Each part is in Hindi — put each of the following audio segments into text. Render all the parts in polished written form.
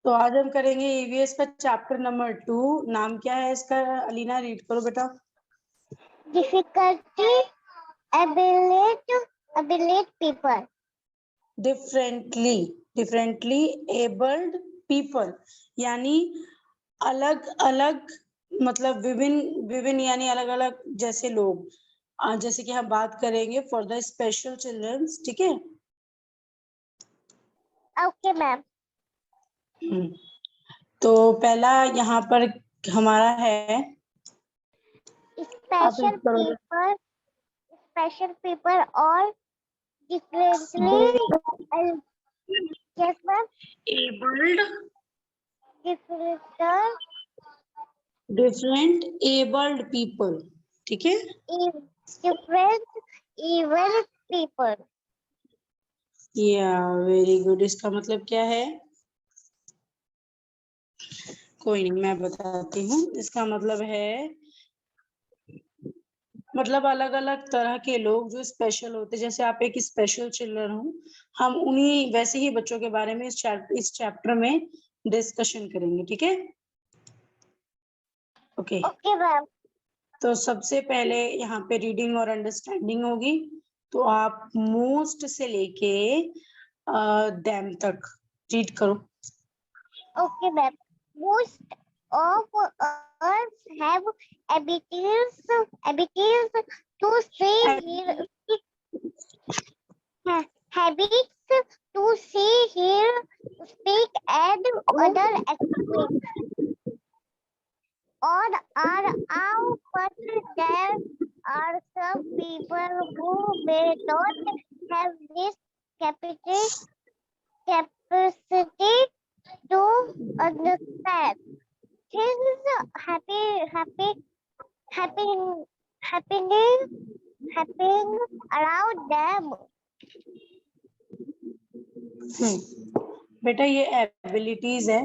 तो आज हम करेंगे ईवीएस का चैप्टर नंबर 2। नाम क्या है इसका? अलीना रीड करो बेटा। Difficulty ability people. Differently abled people यानी अलग अलग, मतलब विभिन्न विभिन्न यानी अलग अलग जैसे लोग। जैसे कि हम बात करेंगे फॉर द स्पेशल चिल्ड्रंस, ठीक है। Okay ma'am. तो पहला यहाँ पर हमारा है, आप स्पेशल पीपल और differently yes ma'am abled different abled people, ठीक है। Different even people. या वेरी गुड। इसका मतलब क्या है? कोई नहीं, मैं बताती हूँ। इसका मतलब है, मतलब अलग अलग तरह के लोग जो स्पेशल होते हैं। जैसे आप एक स्पेशल चिल्ड्रन हो, हम उन्हीं वैसे ही बच्चों के बारे में इस चैप्टर में डिस्कशन करेंगे, ठीक है। Okay okay ma'am. तो सबसे पहले यहाँ पे रीडिंग और अंडरस्टैंडिंग होगी। तो आप मोस्ट से लेके दैम तक रीड करो। Okay, ma'am. Most of us have abilities to see, hear, habits to see, hear, speak, and other activities. On our own, but there are some people who may not have this capacity to understand things happening around them. बेटा ये एबिलिटीज है,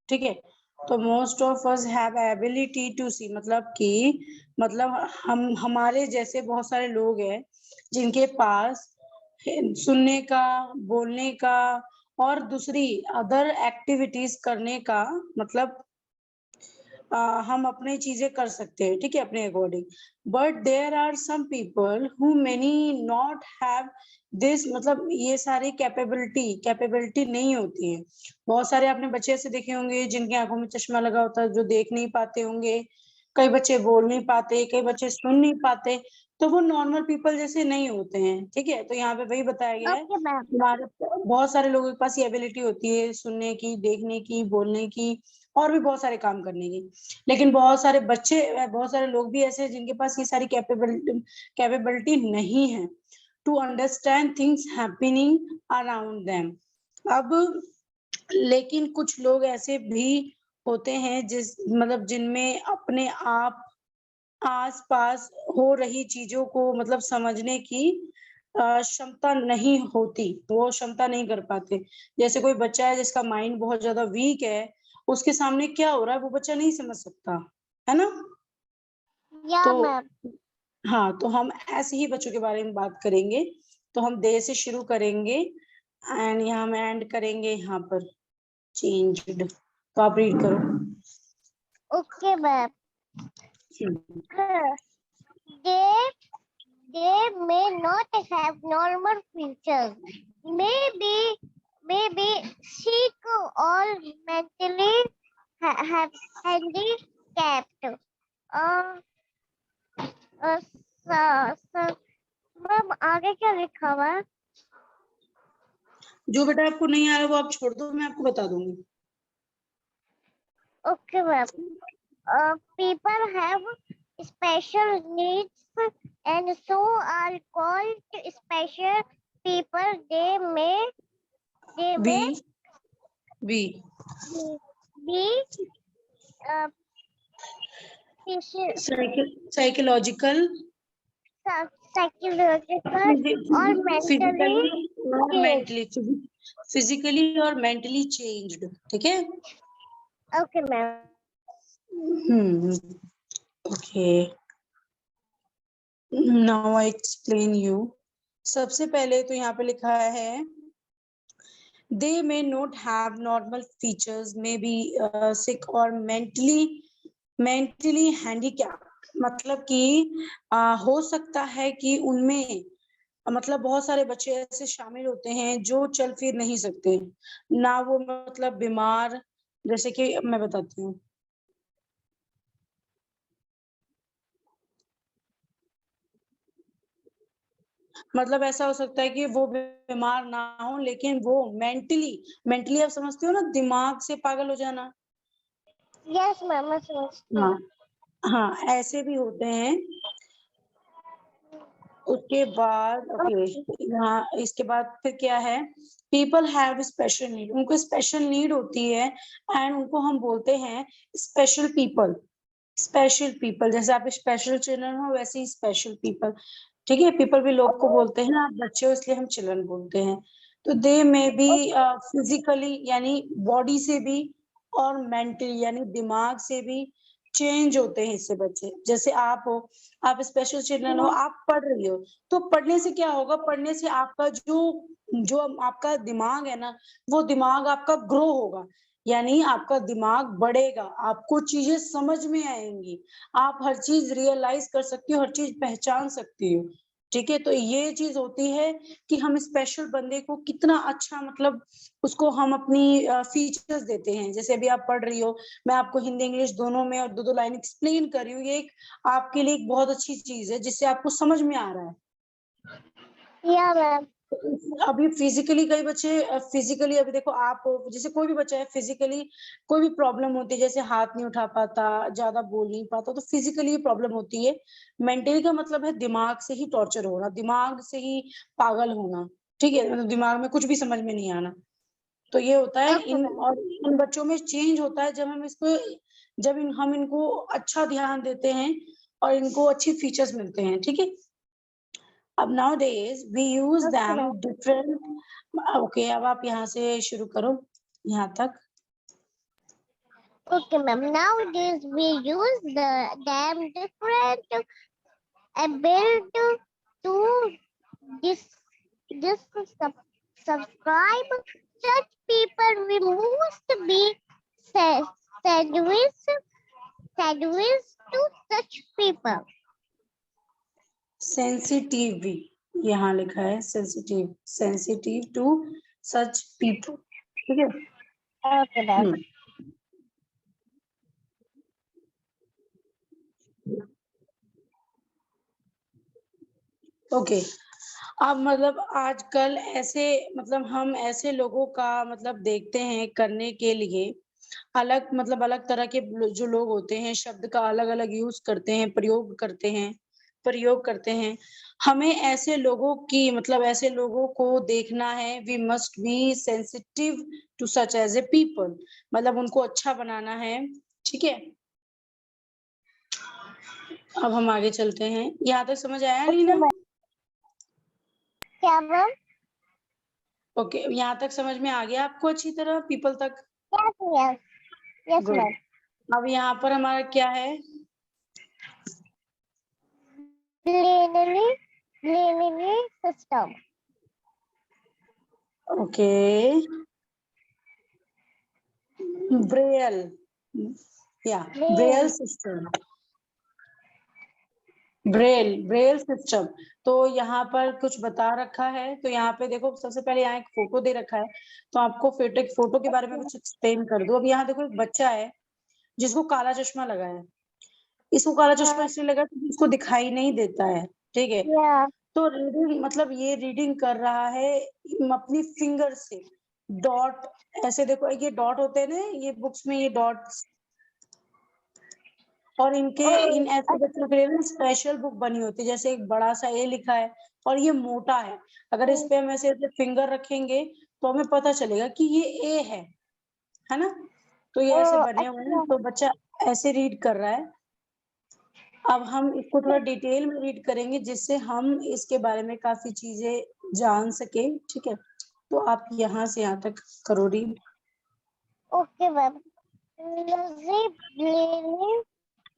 ठीक है। तो most of us have ability to see, मतलब कि हम हमारे जैसे बहुत सारे लोग हैं जिनके पास सुनने का, बोलने का और दूसरी अदर एक्टिविटीज करने का, मतलब हम अपने चीजें कर सकते हैं, ठीक है, अपने according. But there are some people who many not have this, मतलब ये सारी कैपेबिलिटी नहीं होती है। बहुत सारे आपने बच्चे ऐसे देखे होंगे जिनकी आंखों में चश्मा लगा होता है, जो देख नहीं पाते होंगे। कई बच्चे बोल नहीं पाते, कई बच्चे सुन नहीं पाते। तो वो नॉर्मल पीपल जैसे नहीं होते हैं, ठीक है। तो यहाँ पे वही बताया गया है, Okay, ma'am. हमारे बहुत सारे लोगों के पास ये एबिलिटी होती है, सुनने की, देखने की, बोलने की और भी बहुत सारे काम करने की। लेकिन बहुत सारे बच्चे, बहुत सारे लोग भी ऐसे हैं जिनके पास ये सारी कैपेबिलिटी नहीं है to understand things happening around them. अब लेकिन कुछ लोग ऐसे भी होते हैं मतलब जिनमें अपने आप आस पास हो रही चीजों को मतलब समझने की क्षमता नहीं होती, वो क्षमता नहीं कर पाते। जैसे कोई बच्चा है जिसका माइंड बहुत ज्यादा वीक है, उसके सामने क्या हो रहा है वो बच्चा नहीं समझ सकता, है ना। Yeah, तो ma'am. हाँ, तो हम ऐसे ही बच्चों के बारे में बात करेंगे। तो हम दे से शुरू करेंगे एंड यहाँ हम एंड करेंगे यहाँ पर चेंज्ड। तो आप रीड करो। Okay, ma'am. They may not have normal features. Maybe sick or mentally have handicapped. Ma'am आगे क्या लिखा हुआ है? जो बेटा आपको नहीं आ रहा वो आप छोड़ दो, मैं आपको बता दूंगी। Okay, ma'am. People have special needs and so are called special people. They may We be uh, psychological, psychological or mentally changed. Physically और मेंटली चेंज्ड, ठीक है। Okay, ma'am. Okay, now I explain you. सबसे पहले तो यहाँ पे लिखा है they may not have normal features, may be sick or mentally handicapped, मतलब कि हो सकता है कि उनमें मतलब बहुत सारे बच्चे ऐसे शामिल होते हैं जो चल फिर नहीं सकते, ना वो मतलब बीमार, जैसे कि मैं बताती हूँ। मतलब ऐसा हो सकता है कि वो बीमार ना हो, लेकिन वो मेंटली आप समझते हो ना, दिमाग से पागल हो जाना। Yes, ma'am. मैं समझती हूँ। हाँ हाँ, ऐसे भी होते हैं। उसके बाद ओके, यहाँ इसके बाद फिर क्या है, पीपल हैव स्पेशल नीड, उनको स्पेशल नीड होती है एंड उनको हम बोलते हैं स्पेशल पीपल। स्पेशल पीपल, जैसे आप स्पेशल चिल्ड्रन हो वैसे ही स्पेशल पीपल। ठीक है, पीपल भी लोग को बोलते हैं, आप बच्चे हो इसलिए हम चिल्ड्रन बोलते हैं। तो दे में बी फिजिकली यानी बॉडी से भी, और मेंटली यानी दिमाग से भी चेंज होते हैं इससे बच्चे। जैसे आप हो, आप स्पेशल चिल्ड्रन हो, आप पढ़ रही हो, तो पढ़ने से क्या होगा, पढ़ने से आपका जो जो आपका दिमाग है ना, वो दिमाग आपका ग्रो होगा, यानी आपका दिमाग बढ़ेगा, आपको चीजें समझ में आएंगी, आप हर चीज रियलाइज कर सकती हो, हर चीज पहचान सकती हो। ठीक है, तो ये चीज होती है कि हम स्पेशल बंदे को कितना अच्छा, मतलब उसको हम अपनी फीचर्स देते हैं। जैसे अभी आप पढ़ रही हो, मैं आपको हिंदी इंग्लिश दोनों में और दो दो लाइन एक्सप्लेन कर रही हूँ, ये एक आपके लिए एक बहुत अच्छी चीज है जिससे आपको समझ में आ रहा है। Yeah, ma'am. अभी फिजिकली कई बच्चे फिजिकली, अभी देखो आप जैसे कोई भी बच्चा है, फिजिकली कोई भी प्रॉब्लम होती है, जैसे हाथ नहीं उठा पाता, ज्यादा बोल नहीं पाता, तो फिजिकली प्रॉब्लम होती है। मेंटली का मतलब है दिमाग से ही टॉर्चर होना, दिमाग से ही पागल होना। ठीक है, मतलब दिमाग में कुछ भी समझ में नहीं आना। तो ये होता है Okay, इन, ma'am. और इन बच्चों में चेंज होता है जब हम इसको, जब हम इनको अच्छा ध्यान देते हैं और इनको अच्छी फीचर्स मिलते हैं। ठीक है, अब nowadays we use Okay, them ma'am. different। Okay, अब आप यहाँ से शुरू करो, यहाँ तक। Okay, ma'am. Nowadays we use them different ability to dis subscribe such people. We must be sandwich to such people. Sensitive, यहाँ लिखा है sensitive, sensitive to such people. ठीक है। Okay, ma'am. ओके, अब मतलब आजकल ऐसे, मतलब हम ऐसे लोगों का मतलब देखते हैं करने के लिए, अलग मतलब अलग तरह के जो लोग होते हैं, शब्द का अलग अलग यूज करते हैं, प्रयोग करते हैं। हमें ऐसे लोगों की, मतलब ऐसे लोगों को देखना है, we must be sensitive to such as a people, मतलब उनको अच्छा बनाना है। ठीक है, अब हम आगे चलते हैं। यहाँ तक समझ आया Okay, लीना? ma'am. क्या मैम? ओके, यहाँ तक समझ में आ गया आपको अच्छी तरह, पीपल तक? Yes, yes. Yes, good. ma'am. अब यहाँ पर हमारा क्या है? Linearly system. ओके, ब्रेल, या ब्रेल सिस्टम, ब्रेल सिस्टम। तो यहाँ पर कुछ बता रखा है, तो यहाँ पे देखो, सबसे पहले यहाँ एक फोटो दे रखा है, तो आपको फोटो के बारे में कुछ एक्सप्लेन कर दो। अब यहाँ देखो, एक बच्चा है जिसको काला चश्मा लगा है, इसको काला चश्मा इसलिए लगा क्योंकि उसको दिखाई नहीं देता है। ठीक है, Yeah. तो रीडिंग, मतलब ये रीडिंग कर रहा है अपनी फिंगर से, डॉट, ऐसे देखो ये डॉट होते हैं ना, ये बुक्स में ये डॉट्स, और इनके इन ऐसे बच्चों के लिए ना स्पेशल बुक बनी होती है, जैसे एक बड़ा सा ए लिखा है और ये मोटा है, अगर इस पे हम ऐसे फिंगर रखेंगे तो हमें पता चलेगा कि ये ए है ना? तो ये ऐसे बने हुए हैं, तो बच्चा ऐसे रीड कर रहा है। अब हम इसको थोड़ा डिटेल में रीड करेंगे जिससे हम इसके बारे में काफी चीजें जान सके। ठीक है, तो आप यहाँ से यहाँ तक करो read. Okay, ma'am. Lizzie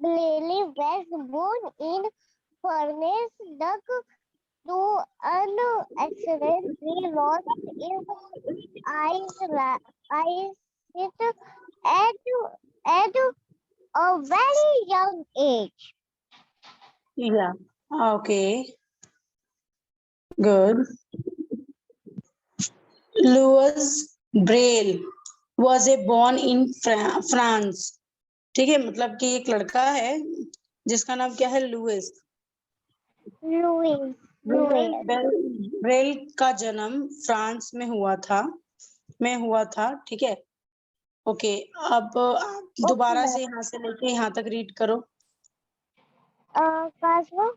Blayley was born in Furness, Duck, to an accident. He lost his I it at a very young age. Yeah. Okay. Good. Louis Braille was a born in France. ठीक है, मतलब कि एक लड़का है जिसका नाम क्या है, लुइस। Louis. ब्रेल का जन्म फ्रांस में हुआ था, ठीक है। ओके, अब आप दोबारा से यहाँ से लेके यहाँ तक रीड करो। Cosmo.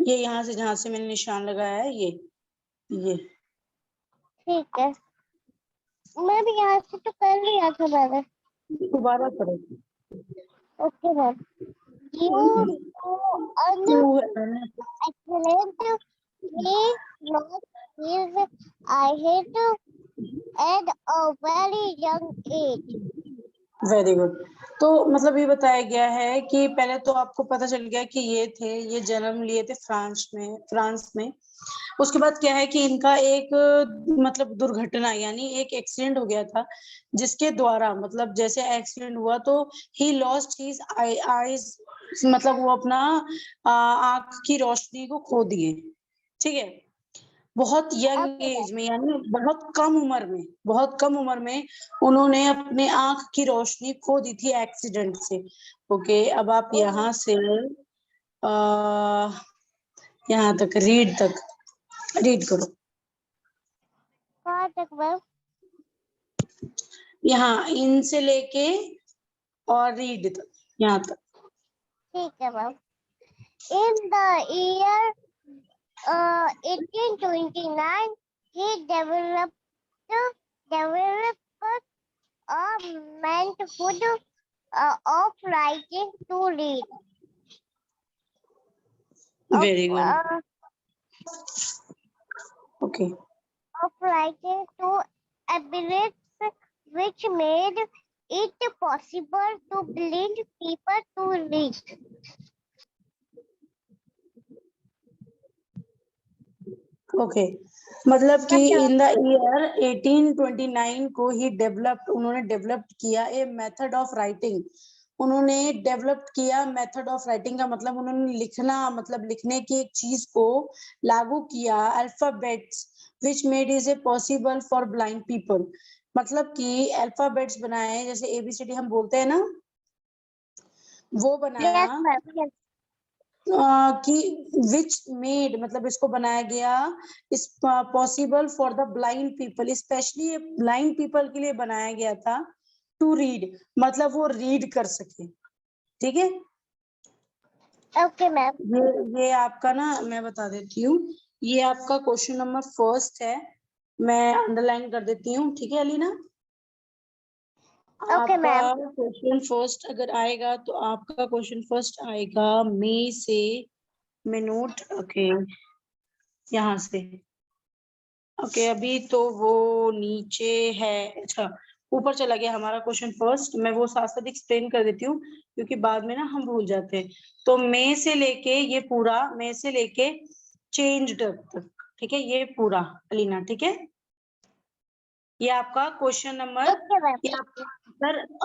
ये यहाँ से जहाँ से मैंने निशान लगाया है, ये ठीक है, मैं भी यहाँ से तो कर लिया था मैंने। दोबारा करो। Okay ma'am. You excellent. He lost his eyesight at a very young age. Very good. तो मतलब ये बताया गया है कि पहले तो आपको पता चल गया कि ये जन्म लिए थे फ्रांस में। उसके बाद क्या है कि इनका एक मतलब दुर्घटना यानी एक एक्सीडेंट हो गया था, जिसके द्वारा मतलब जैसे एक्सीडेंट हुआ तो ही लॉस्ट हिज आईज, मतलब वो अपना आंख की रोशनी को खो दिए। ठीक है, बहुत यंग एज में यानी बहुत कम उम्र में उन्होंने अपने आंख की रोशनी खो दी थी एक्सीडेंट से। ओके, अब आप यहाँ से यहाँ तक रीड करो। कहाँ तक मैम? यहाँ इन से लेके और रीड तक, यहाँ तक। ठीक है ma'am. In the year 1829, he developed a method of writing to read. Very good. Okay, Of writing to abilities which made it possible to blind people to read. Okay, मतलब कि इन द ईयर 1829 को ही उन्होंने डेवलप किया ए मेथड ऑफ राइटिंग। उन्होंने डेवलप किया मेथड ऑफ राइटिंग का मतलब उन्होंने लिखने की एक चीज को लागू किया, alphabets which made is a possible for blind people. मतलब कि अल्फाबेट्स बनाए, जैसे एबीसीडी हम बोलते हैं ना, वो बनाया। Yes, कि विच मेड मतलब इसको बनाया गया इस possible for the blind people, specially blind people के लिए बनाया गया था, टू रीड मतलब वो रीड कर सके। ठीक है, ओके मैम। ये आपका ना मैं बता देती हूँ, ये आपका क्वेश्चन नंबर फर्स्ट है, मैं अंडरलाइन कर देती हूँ। ठीक है अलीना, ओके मैम। आपका क्वेश्चन फर्स्ट अगर आएगा तो आपका क्वेश्चन फर्स्ट आएगा मई से, मैं नोट ओके यहाँ से। ओके, अभी तो वो नीचे है, अच्छा ऊपर चला गया हमारा क्वेश्चन फर्स्ट। मैं वो साथ साथ एक्सप्लेन कर देती हूँ क्योंकि बाद में ना हम भूल जाते हैं। तो मई से लेके चेंज तक, ठीक है, ये पूरा अलीना। ठीक है, ये आपका क्वेश्चन नंबर, ये आपका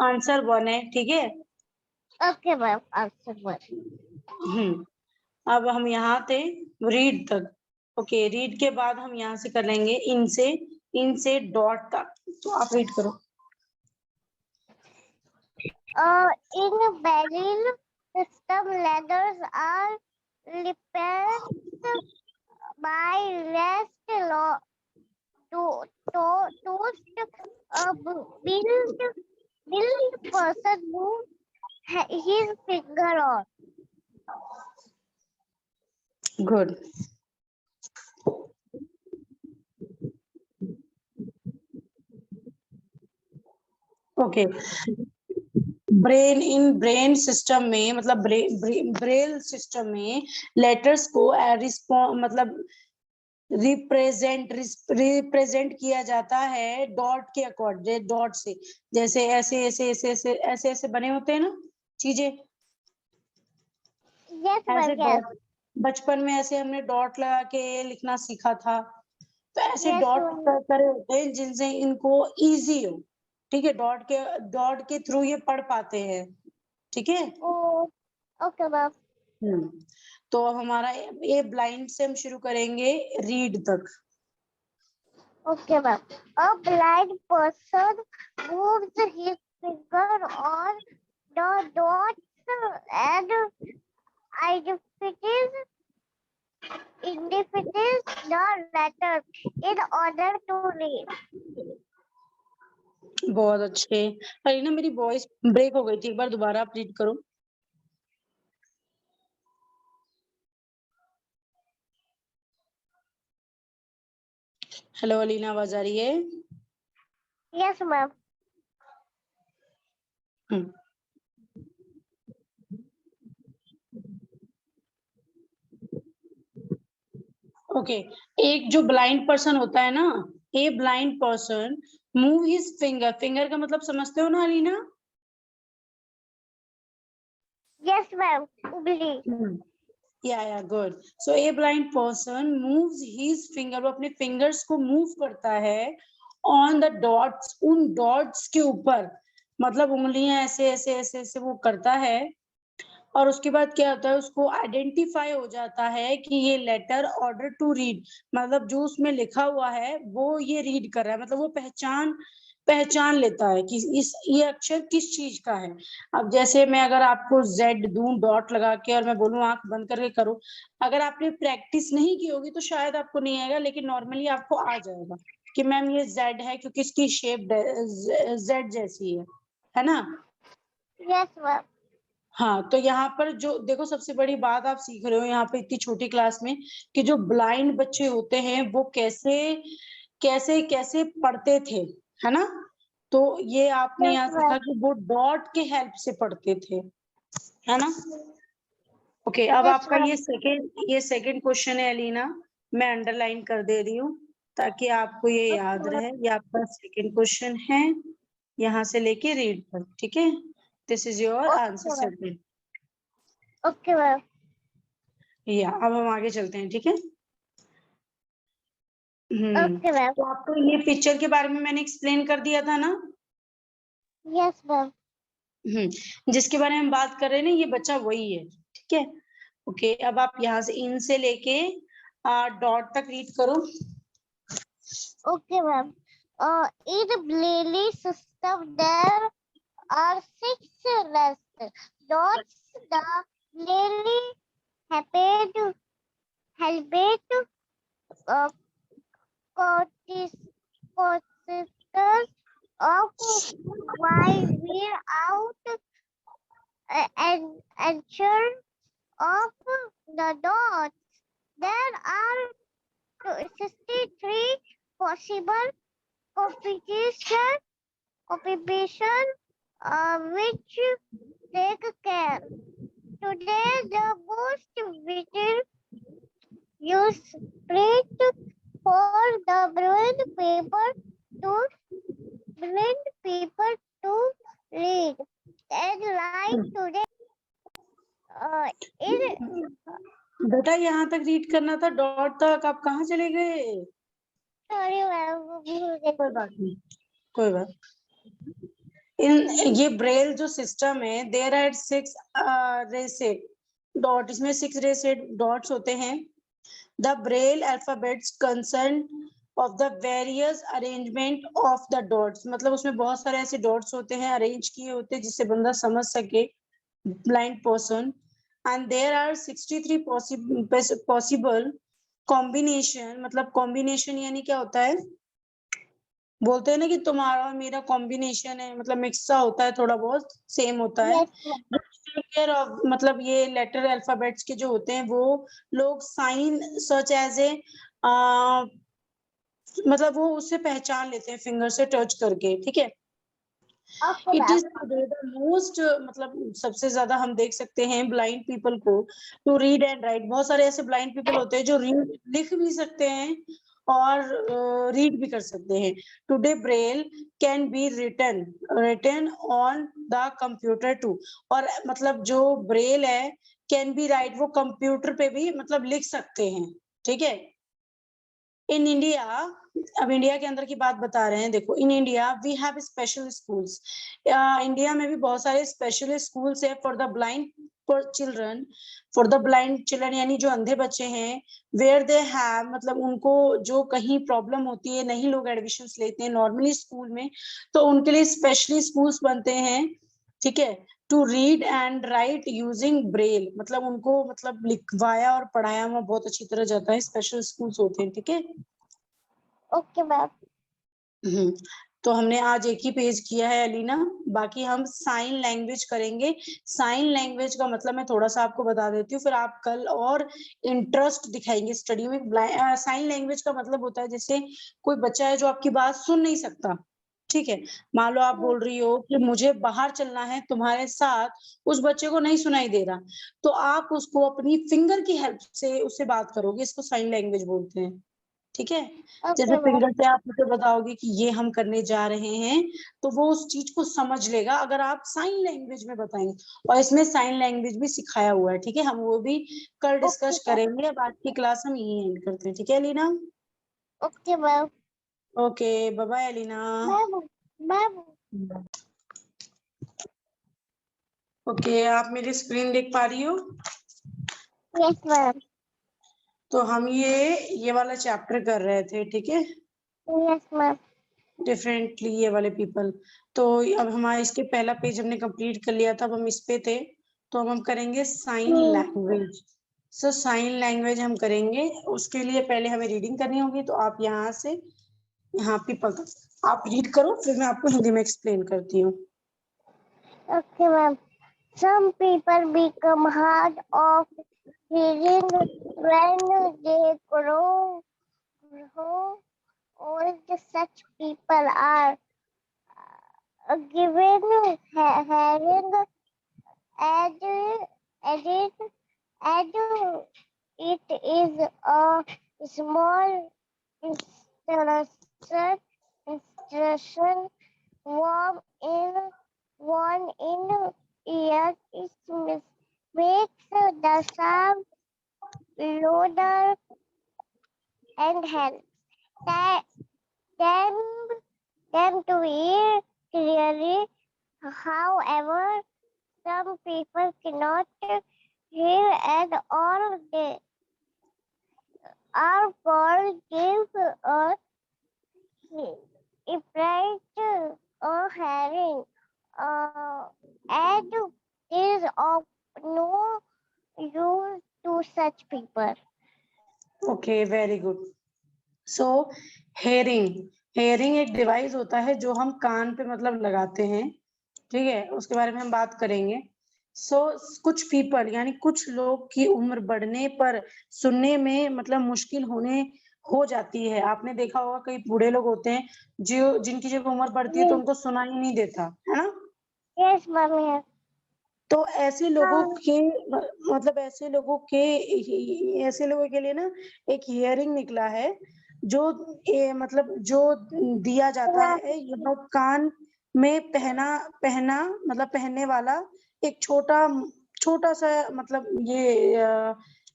आंसर 1 है। ठीक है, ओके मैम, आंसर 1। अब हम यहाँ थे रीड तक। ओके, रीड के बाद हम यहाँ से कर लेंगे इनसे डॉट तक। तो आप रीड करो। In Berlin system, letters are replaced by rest law to build person move his finger on. Good. Okay, brain system में मतलब ब्रेल सिस्टम में लेटर्स को मतलब रिप्रेजेंट किया जाता है डॉट के अकॉर्डिंग, डॉट से। जैसे ऐसे बने होते हैं ना चीजें, Yes, ऐसे yes. बचपन में ऐसे हमने डॉट लगा के लिखना सीखा था। तो ऐसे Yes, डॉट ma'am. करे होते हैं जिनसे इनको इजी हो, ठीक है, डॉट के थ्रू ये पढ़ पाते हैं, ठीक है। Oh, okay, ma'am. तो अब हमारा ये ब्लाइंड से हम शुरू करेंगे रीड तक। Okay, ma'am. A blind person moves his finger on the dots and identifies the letter in order to read. बहुत अच्छे। अरे ना मेरी वॉइस ब्रेक हो गई थी, एक बार दोबारा आप रीड करो। हेलो अलीना, आवाज आ रही है? Yes, ma'am. ओके, एक जो ब्लाइंड पर्सन होता है ना, a blind person move his finger, finger का मतलब समझते हो ना अलीना? Yes, ma'am. Ugly. या good. So a blind person moves his finger, वो अपने फिंगर्स को मूव करता है ऑन द डॉट्स, उन डॉट्स के ऊपर, मतलब उंगलियां ऐसे ऐसे ऐसे ऐसे वो करता है, और उसके बाद क्या होता है, उसको आइडेंटिफाई हो जाता है कि ये लेटर ऑर्डर टू रीड, मतलब जो उसमें लिखा हुआ है वो ये रीड कर रहा है, मतलब वो पहचान लेता है कि ये अक्षर किस चीज का है। अब जैसे मैं अगर आपको जेड दूं डॉट लगा के और मैं बोलूं आंख बंद करके करो, अगर आपने प्रैक्टिस नहीं की होगी तो शायद आपको नहीं आएगा, लेकिन नॉर्मली आपको आ जाएगा कि मैम ये जेड है क्योंकि इसकी शेप जेड जैसी है ना? Yes, ma'am. हाँ, तो यहाँ पर जो देखो सबसे बड़ी बात आप सीख रहे हो यहाँ पे इतनी छोटी क्लास में, कि जो ब्लाइंड बच्चे होते हैं वो कैसे कैसे कैसे पढ़ते थे, है ना? तो ये आपने Yes, यहाँ सीखा ma'am. कि वो डॉट के हेल्प से पढ़ते थे, है ना? ओके, अब Yes, आपका ma'am. ये सेकंड क्वेश्चन है अलीना, मैं अंडरलाइन कर दे रही हूँ ताकि आपको ये Okay, याद ma'am. रहे। ये आपका सेकंड क्वेश्चन है, यहाँ से लेके रीड तक, ठीक है? This is your Okay, answer ma'am. Second. Okay, ma'am. या अब हम आगे चलते हैं, ठीक है? Okay, ma'am. तो आपको ये पिक्चर के बारे में मैंने एक्सप्लेन कर दिया था ना? Yes, ma'am. जिसके बारे में हम बात कर रहे हैं ना, ये बच्चा वही है, ठीक है? ओके, अब आप यहाँ से इन से लेके डॉट तक रीड करो। Okay, ma'am. In the Blayley system, there are 6 rest dots. The Blayley helped consisters of while we're out and ensure of the dots. There are 63 possible competition which take care. Today, the most vital use print for the blind people to read. And like today, बेटा यहाँ तक रीड करना था, डॉट तक आप कहाँ चले गए? sorry ma'am, कोई बात नहीं, कोई बात। इन ये ब्रेल जो सिस्टम है, देयर आर 6 रेसेड डॉट, इसमें 6 रेसेड डॉट्स होते हैं। The Braille alphabets concern of the various arrangement of the dots, मतलब उसमें बहुत सारे ऐसे डॉट्स होते हैं, अरेंज किए होते हैं जिससे बंदा समझ सके, blind person. And there are 63 possible combination, मतलब कॉम्बिनेशन यानी क्या होता है, बोलते हैं ना कि तुम्हारा और मेरा कॉम्बिनेशन है, मतलब मिक्स सा होता है, थोड़ा बहुत सेम होता है। मतलब ये लेटर अल्फाबेट्स के जो होते हैं वो लोग साइन सच एज ए मतलब वो उससे पहचान लेते हैं फिंगर से टच करके, ठीक है? okay it ma'am. Is the most, मतलब सबसे ज्यादा हम देख सकते हैं ब्लाइंड पीपल को टू रीड एंड राइट। बहुत सारे ऐसे ब्लाइंड पीपल होते हैं जो रीड लिख भी सकते हैं और रीड भी कर सकते हैं। Today braille can be written on the computer too, और मतलब जो ब्रेल है कैन बी राइट, वो कंप्यूटर पे भी मतलब लिख सकते हैं, ठीक है? इन इंडिया, अब इंडिया के अंदर की बात बता रहे हैं। देखो, in India we have special schools. India में भी बहुत सारे स्पेशल स्कूल्स है for the blind children, for the blind children, यानी जो अंधे बच्चे हैं, वेयर दे हैव, मतलब उनको जो कहीं प्रॉब्लम होती है, नहीं लोग एडमिशन लेते हैं नॉर्मली स्कूल में, तो उनके लिए स्पेशली स्कूल्स बनते हैं, ठीक है, to read and write using braille, मतलब उनको मतलब लिखवाया और पढ़ाया हुआ बहुत अच्छी तरह जाता है, स्पेशल स्कूल्स होते हैं, ठीक है। Okay ma'am. तो हमने आज एक ही पेज किया है अलीना, बाकी हम साइन लैंग्वेज करेंगे। साइन लैंग्वेज का मतलब मैं थोड़ा सा आपको बता देती हूँ, फिर आप कल और इंटरेस्ट दिखाएंगे स्टडी में। साइन लैंग्वेज का मतलब होता है जैसे कोई बच्चा है जो आपकी बात सुन नहीं सकता, ठीक है, मान लो आप बोल रही हो कि मुझे बाहर चलना है तुम्हारे साथ, उस बच्चे को नहीं सुनाई दे रहा, तो आप उसको अपनी फिंगर की हेल्प से उससे बात करोगे, इसको साइन लैंग्वेज बोलते हैं, ठीक है। जैसे ओके मैम। फिंगर से आप उसे बताओगे कि ये हम करने जा रहे हैं, तो वो उस चीज को समझ लेगा अगर आप साइन लैंग्वेज में बताएंगे। और इसमें साइन लैंग्वेज भी सिखाया हुआ है, ठीक है, हम वो भी कल ओके डिस्कस करेंगे। अब आज की क्लास हम यही एंड करते हैं, ठीक है Alina. Okay ma'am. Okay, bye bye Alina. Ma'am ma'am. Okay, आप मेरी स्क्रीन देख पा रही हो? Yes ma'am. तो हम ये वाला चैप्टर कर रहे थे, ठीक है, यस मैम। डिफरेंटली ये वाले पीपल। तो अब हमारा इसके पहला पेज हमने कंप्लीट कर लिया था, अब हम इस पे थे, तो अब हम करेंगे sign language. So sign language हम करेंगे, उसके लिए पहले हमें रीडिंग करनी होगी, तो आप यहाँ से यहाँ पीपल तक आप रीड करो, फिर मैं आपको हिंदी में एक्सप्लेन करती हूँ। Okay ma'am. Some people become hard of hearing when they grow old. Such people are given hearing aid as it is a small instruction warm in one in ear. It makes the sound louder and helps them to hear clearly. However, some people cannot hear at all. They are called deaf or impaired or hearing. And there is of no use to such people. Okay, very good. So hearing, hearing एक डिवाइस होता है जो हम कान पे मतलब लगाते हैं, ठीक है, उसके बारे में हम बात करेंगे। सो कुछ पीपल यानी कुछ लोग की उम्र बढ़ने पर सुनने में मतलब मुश्किल होने हो जाती है। आपने देखा होगा कई बूढ़े लोग होते हैं जो जिनकी जब उम्र बढ़ती है तो उनको सुनाई नहीं देता, है ना। Yes, mommy. तो ऐसे लोगों के मतलब ऐसे लोगों के लिए ना एक हियरिंग निकला है, जो मतलब जो दिया जाता है, यह कान में पहना पहना मतलब पहनने वाला एक छोटा छोटा सा मतलब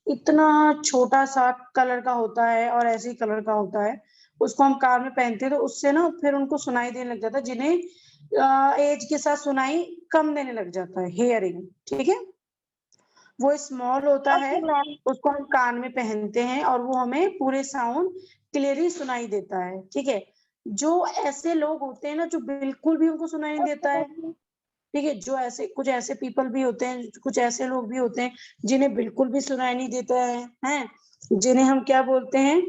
इतना छोटा सा कलर का होता है और ऐसे ही कलर का होता है, उसको हम कान में पहनते हैं, तो उससे ना फिर उनको सुनाई देने लग जाता है, जिन्हें एज के साथ सुनाई कम देने लग जाता है, हेयरिंग, ठीक है। वो स्मॉल होता है, Okay, ma'am. उसको हम कान में पहनते हैं और वो हमें पूरे साउंड क्लियरली सुनाई देता है, ठीक है। जो ऐसे लोग होते हैं ना जो बिल्कुल भी उनको सुनाई नहीं देता है, ठीक है, जो ऐसे कुछ ऐसे पीपल भी होते हैं, कुछ ऐसे लोग भी होते हैं जिन्हें बिल्कुल भी सुनाई नहीं देता है, हैं, जिन्हें हम क्या बोलते हैं?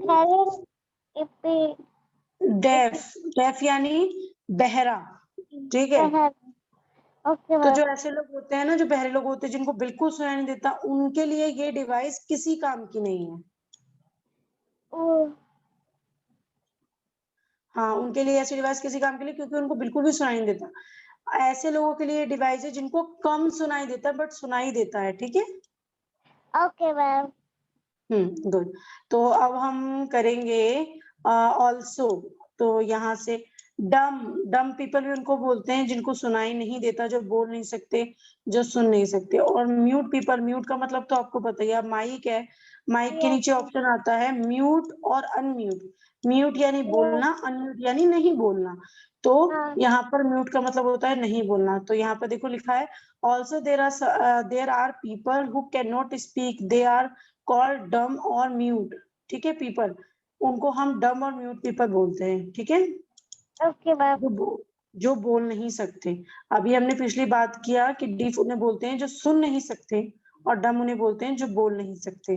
Having a डेफ, डेफ यानी बहरा, ठीक है। Okay, तो जो ma'am. ऐसे लोग होते हैं ना, जो बहरे लोग होते हैं जिनको बिल्कुल सुनाई नहीं देता, उनके लिए ये डिवाइस किसी काम की नहीं है। Oh, हाँ, उनके लिए ऐसी डिवाइस किसी काम के लिए, क्योंकि उनको बिल्कुल भी सुनाई नहीं देता। ऐसे लोगों के लिए डिवाइस है जिनको कम सुनाई देता बट सुनाई देता है, ठीक है। okay, ma'am. गुड। तो अब हम करेंगे ऑल्सो, तो यहाँ से डम डम पीपल भी उनको बोलते हैं जिनको सुनाई नहीं देता, जो बोल नहीं सकते, जो सुन नहीं सकते। और म्यूट पीपल, म्यूट का मतलब तो आपको पता ही है, माइक है, माइक के Yes. नीचे ऑप्शन आता है म्यूट और अनम्यूट। म्यूट यानी बोलना, अनम्यूट यानी नहीं बोलना। तो हाँ। यहाँ पर म्यूट का मतलब होता है नहीं बोलना। तो यहाँ पर देखो लिखा है also there are people who can not speak, they are called dumb और म्यूट। ठीक है, पीपल, उनको हम डम और म्यूट पीपल बोलते हैं। ठीक है, Okay, मैम। जो बोल नहीं सकते। अभी हमने पिछली बात किया कि डीफ उन्हें बोलते हैं जो सुन नहीं सकते, और डम उन्हें बोलते हैं जो बोल नहीं सकते।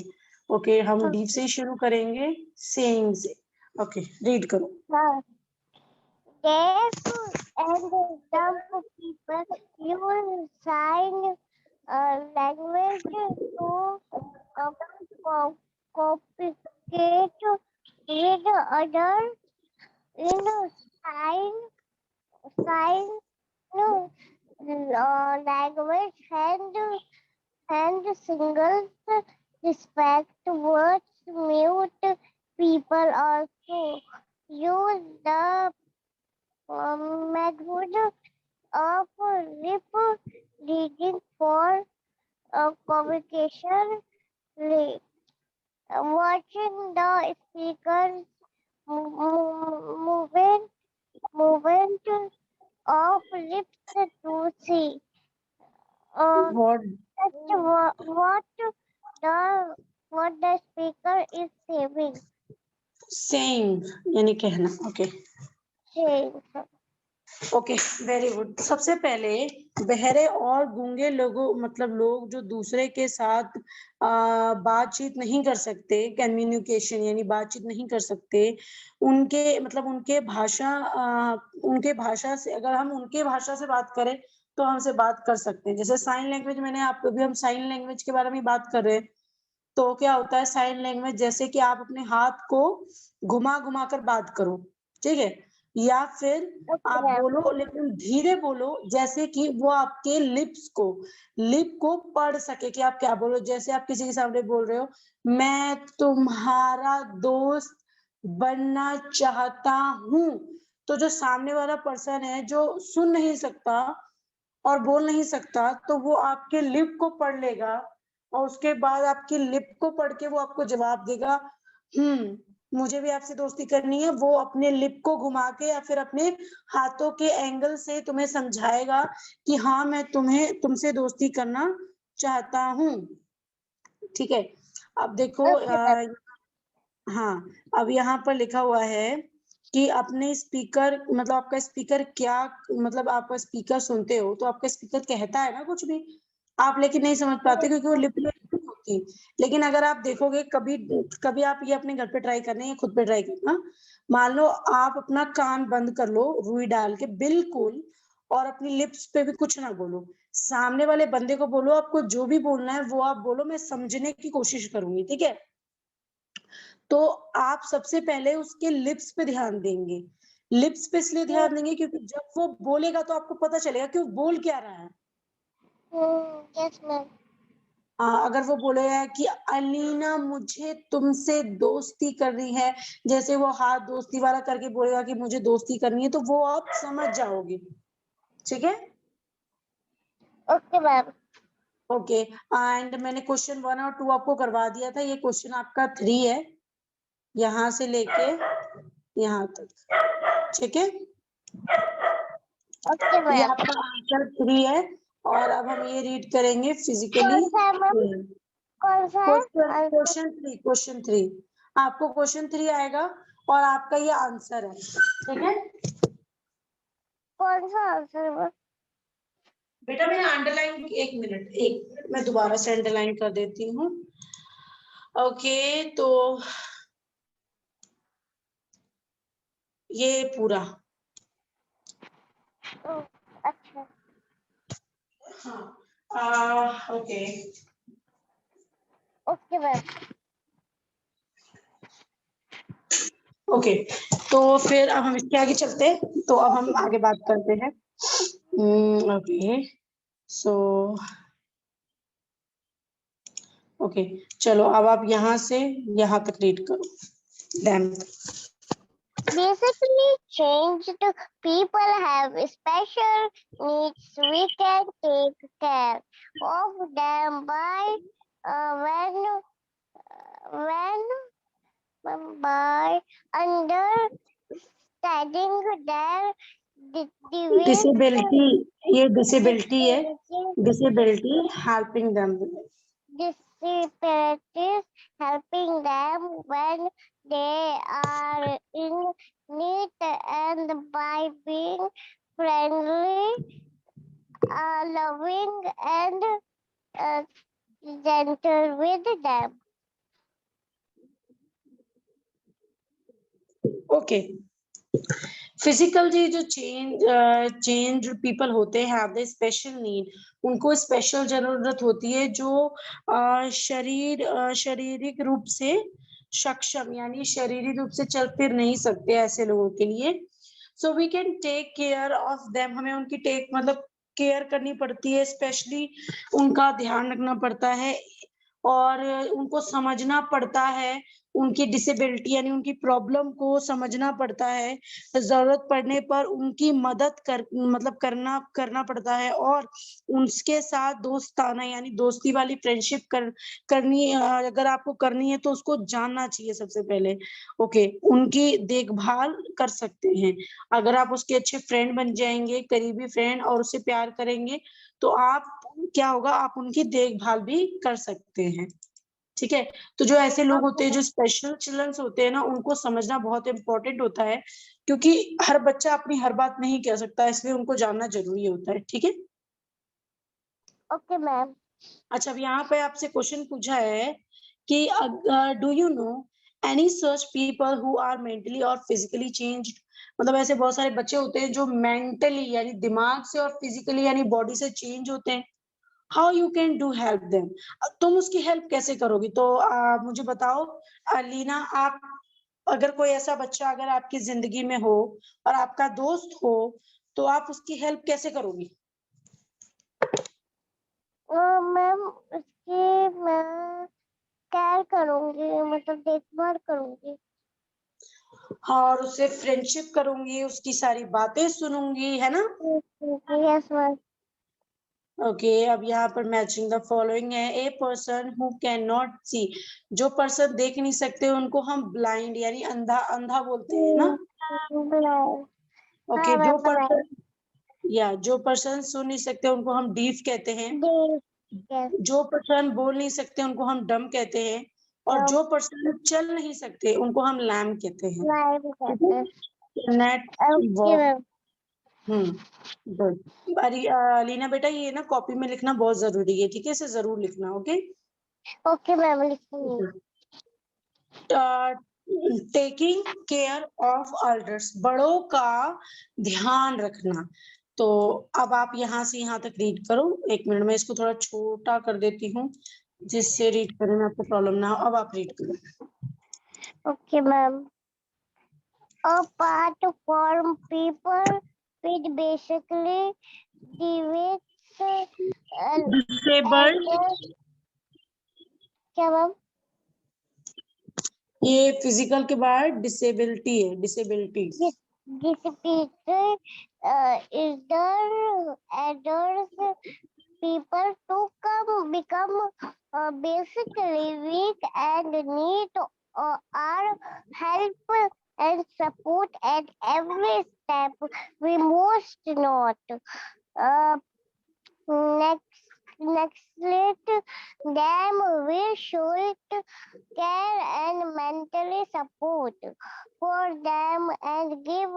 ओके, हम डीफ से ही शुरू करेंगे, सेइंग से। ओके, रीड करो। हाँ। Deaf and dumb people use sign language to communicate with others in sign language and singles respect words. Mute people also use the method of lip reading for communication. Watching the speaker's movement of lips to see. What That's what the speaker is saying. Saying यानी कहना। Okay Saying. Okay, very good. सबसे पहले बहरे और गूंगे लोगों, मतलब लोग जो दूसरे के साथ बातचीत नहीं कर सकते, कम्युनिकेशन यानी बातचीत नहीं कर सकते, उनके मतलब उनके भाषा से, अगर हम उनके भाषा से बात करें तो हमसे बात कर सकते हैं। जैसे साइन लैंग्वेज, मैंने आपको भी, हम साइन लैंग्वेज के बारे में बात कर रहे हैं। तो क्या होता है साइन लैंग्वेज, जैसे कि आप अपने हाथ को घुमा घुमा कर बात करो, ठीक है, या फिर आप Okay. बोलो लेकिन धीरे बोलो, जैसे कि वो आपके लिप को पढ़ सके कि आप क्या बोलो। जैसे आप किसी के सामने बोल रहे हो, मैं तुम्हारा दोस्त बनना चाहता हूँ, तो जो सामने वाला पर्सन है जो सुन नहीं सकता और बोल नहीं सकता, तो वो आपके लिप को पढ़ लेगा, और उसके बाद आपकी लिप को पढ़ के वो आपको जवाब देगा, मुझे भी आपसे दोस्ती करनी है। वो अपने लिप को घुमा के या फिर अपने हाथों के एंगल से तुम्हें समझाएगा कि हाँ, मैं तुमसे दोस्ती करना चाहता हूँ। ठीक है, अब देखो Okay. हाँ, अब यहाँ पर लिखा हुआ है कि अपने स्पीकर, मतलब आपका स्पीकर क्या, मतलब आप स्पीकर सुनते हो तो आपका स्पीकर कहता है ना कुछ भी, आप लेकिन नहीं समझ पाते क्योंकि वो लिप नहीं होती। लेकिन अगर आप देखोगे, कभी कभी आप ये अपने घर पे ट्राई करना, या खुद पे ट्राई करना। मान लो आप अपना कान बंद कर लो रुई डाल के बिल्कुल, और अपनी लिप्स पे भी कुछ ना बोलो, सामने वाले बंदे को बोलो आपको जो भी बोलना है वो आप बोलो, मैं समझने की कोशिश करूंगी। ठीक है, तो आप सबसे पहले उसके लिप्स पे ध्यान देंगे। लिप्स पे इसलिए ध्यान देंगे क्योंकि जब वो बोलेगा तो आपको पता चलेगा कि वो बोल क्या रहा है। Yes, ma'am. अगर वो बोलेगा कि अलीना मुझे तुमसे दोस्ती करनी है, जैसे वो हाथ दोस्ती वाला करके बोलेगा कि मुझे दोस्ती करनी है, तो वो आप समझ जाओगे। ठीक है, Okay, ma'am. ओके। एंड मैंने क्वेश्चन 1 और 2 आपको करवा दिया था, ये क्वेश्चन आपका 3 है, यहाँ से लेके यहाँ तक। ठीक है, Okay, ये ma'am. आपका आंसर 3 है। और अब हम ये रीड करेंगे फिजिकली। कौन सा है, मैम? कौन सा है? आंसर क्वेश्चन 3 आपको क्वेश्चन 3 आएगा, और आपका ये आंसर है। ठीक है कौन सा आंसर है, मैम? बेटा, मैंने अंडरलाइन, एक मिनट मैं दोबारा से अंडरलाइन कर देती हूँ। ओके, तो ये पूरा, अच्छा। हाँ, ओके ओके, मैम। ओके। तो फिर अब हम इसके आगे चलते हैं, तो अब हम आगे बात करते हैं। ओके, सो ओके, चलो अब आप यहाँ से यहाँ तक रीड करो, dam. basically changed people have special needs. We can take care of them by by understanding their disability, ये डिसेबिलिटी है, disabilities, disability helping them. disabilities, helping them when they are in need, and by being friendly, loving, and uh, gentle with them. Okay, physical जी जो चेंज पीपल होते हैं हैव द स्पेशल नीड, उनको स्पेशल जरूरत होती है, जो शारीरिक रूप से सक्षम यानी शारीरिक रूप से चल फिर नहीं सकते ऐसे लोगों के लिए। So we can take care of them, हमें उनकी टेक मतलब केयर करनी पड़ती है, स्पेशली उनका ध्यान रखना पड़ता है और उनको समझना पड़ता है, उनकी डिसेबिलिटी यानी उनकी प्रॉब्लम को समझना पड़ता है, जरूरत पड़ने पर उनकी मदद मतलब करना पड़ता है, और उनके साथ दोस्ताना यानी दोस्ती वाली फ्रेंडशिप करनी अगर आपको करनी है तो उसको जानना चाहिए सबसे पहले। ओके, उनकी देखभाल कर सकते हैं, अगर आप उसके अच्छे फ्रेंड बन जाएंगे, करीबी फ्रेंड, और उसे प्यार करेंगे तो आप क्या होगा, आप उनकी देखभाल भी कर सकते हैं। ठीक है, तो जो ऐसे लोग होते हैं जो स्पेशल चिल्ड्रंस होते हैं ना, उनको समझना बहुत इंपॉर्टेंट होता है, क्योंकि हर बच्चा अपनी हर बात नहीं कह सकता, इसलिए उनको जानना जरूरी होता है। ठीक है, ओके मैम। अच्छा, अब यहाँ पे आपसे क्वेश्चन पूछा है कि do you know any such people who are mentally और फिजिकली चेंज्ड, मतलब ऐसे बहुत सारे बच्चे होते हैं जो मेंटली यानी दिमाग से और फिजिकली यानी बॉडी से चेंज होते हैं, how you can do help them, तुम उसकी हेल्प कैसे करोगी? तो मुझे बताओ लीना, आप अगर कोई ऐसा बच्चा अगर आपकी जिंदगी में हो और आपका दोस्त हो, तो आप उसकी हेल्प कैसे करोगी? मैम उसकी मैं केयर करूंगी, मतलब देखभाल करूंगी। हाँ, और उससे फ्रेंडशिप करूंगी, उसकी सारी बातें सुनूंगी, है ना? Yes ma'am. ओके, अब यहाँ पर मैचिंग द फॉलोइंग है, a person who can not see, जो पर्सन देख नहीं सकते उनको हम ब्लाइंड यानी अंधा अंधा बोलते हैं ना। ओके, हाँ जो मैम। पर्सन या जो पर्सन सुन नहीं सकते उनको हम डीफ कहते हैं, यस जो पर्सन बोल नहीं सकते उनको हम डम कहते हैं, और जो पर्सन चल नहीं सकते उनको हम लैम कहते हैं। कहते हैं। Net okay walk. Ma'am. Good. अरे लीना बेटा, ये ना कॉपी में लिखना बहुत जरूरी है, ठीक है, इसे जरूर लिखना। ओके, ओके मैम, लिखूंगी। टेकिंग केयर ऑफ एल्डर्स, बड़ों का ध्यान रखना। तो अब आप यहाँ से यहाँ तक रीड करो, एक मिनट में इसको थोड़ा छोटा कर देती हूँ जिससे रीड करने में आपको प्रॉब्लम ना हो। अब आप रीड करो। Okay ma'am. A part form people with basically deviates disabled, क्या मैम? ये फिजिकल के बाद डिसेबिलिटी है, disability. Disability is the adults people to become basically weak and need our help and support at every step. We must not neglect them. We should care and mentally support for them and give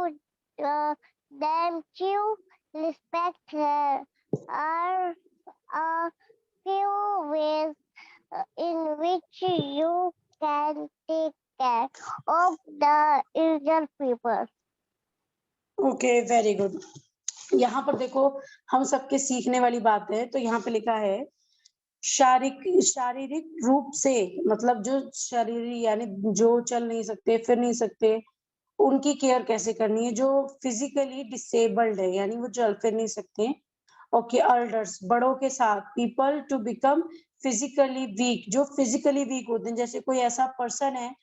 them due respect. There are a few ways in which you can take care of the elder people. Okay, very good. यहाँ पर देखो, हम सबके सीखने वाली बात है, तो यहाँ पे लिखा है शारीरिक रूप से, मतलब जो शरीर यानी जो चल नहीं सकते फिर नहीं सकते, उनकी केयर कैसे करनी है, जो फिजिकली डिसेबल्ड है यानी वो चल फिर नहीं सकते। ओके, एल्डर्स, बड़ों के साथ, people to become physically weak, जो फिजिकली वीक होते हैं, जैसे कोई ऐसा पर्सन है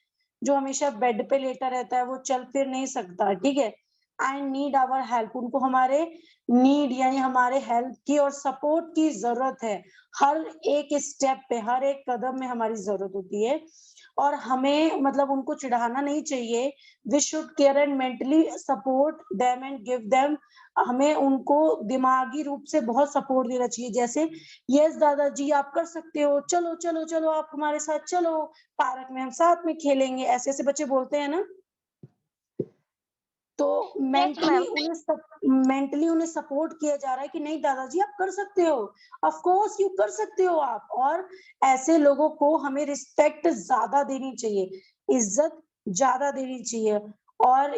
जो हमेशा बेड पे लेटा रहता है, वो चल फिर नहीं सकता, ठीक है। एंड नीड आवर हेल्प, उनको हमारे नीड यानी हमारे हेल्प की और सपोर्ट की जरूरत है। हर एक स्टेप पे, हर एक कदम में हमारी जरूरत होती है और हमें मतलब उनको चिढ़ाना नहीं चाहिए। We should care and mentally support them and give them, हमें उनको दिमागी रूप से बहुत सपोर्ट देना चाहिए। जैसे यस दादाजी आप कर सकते हो, चलो चलो चलो आप हमारे साथ चलो, पार्क में हम साथ में खेलेंगे, ऐसे ऐसे बच्चे बोलते हैं ना। तो Yes, ma'am. मेंटली उन्हें सपोर्ट किया जा रहा है कि नहीं दादाजी आप कर सकते हो, ऑफ कोर्स यू कर सकते हो आप। और ऐसे लोगों को हमें रिस्पेक्ट ज्यादा देनी चाहिए, इज्जत ज्यादा देनी चाहिए। और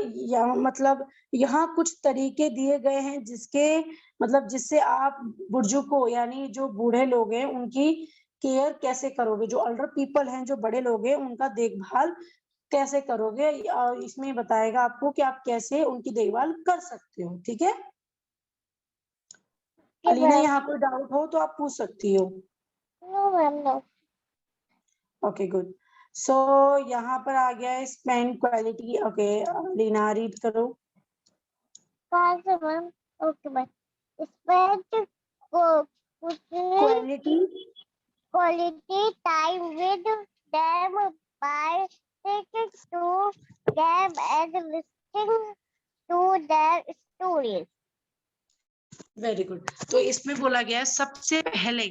मतलब यहाँ कुछ तरीके दिए गए हैं जिसके मतलब जिससे आप बुजुर्गों यानी जो बूढ़े लोग हैं उनकी केयर कैसे करोगे, जो अल्डर पीपल हैं, जो बड़े लोग हैं, उनका देखभाल कैसे करोगे, इसमें बताएगा आपको कि आप कैसे उनकी देखभाल कर सकते हो, ठीक है। Okay, Alina, ma'am. यहाँ कोई डाउट हो तो आप पूछ सकती हो। No, ma'am, no. Okay good. So यहाँ पर आ गया है spend quality. Okay Alina read करो। Pass, ma'am. Okay, ma'am. Spend quality quality time with them by sticking to them and listening to their stories. Very good. तो इसमें बोला गया है सबसे पहले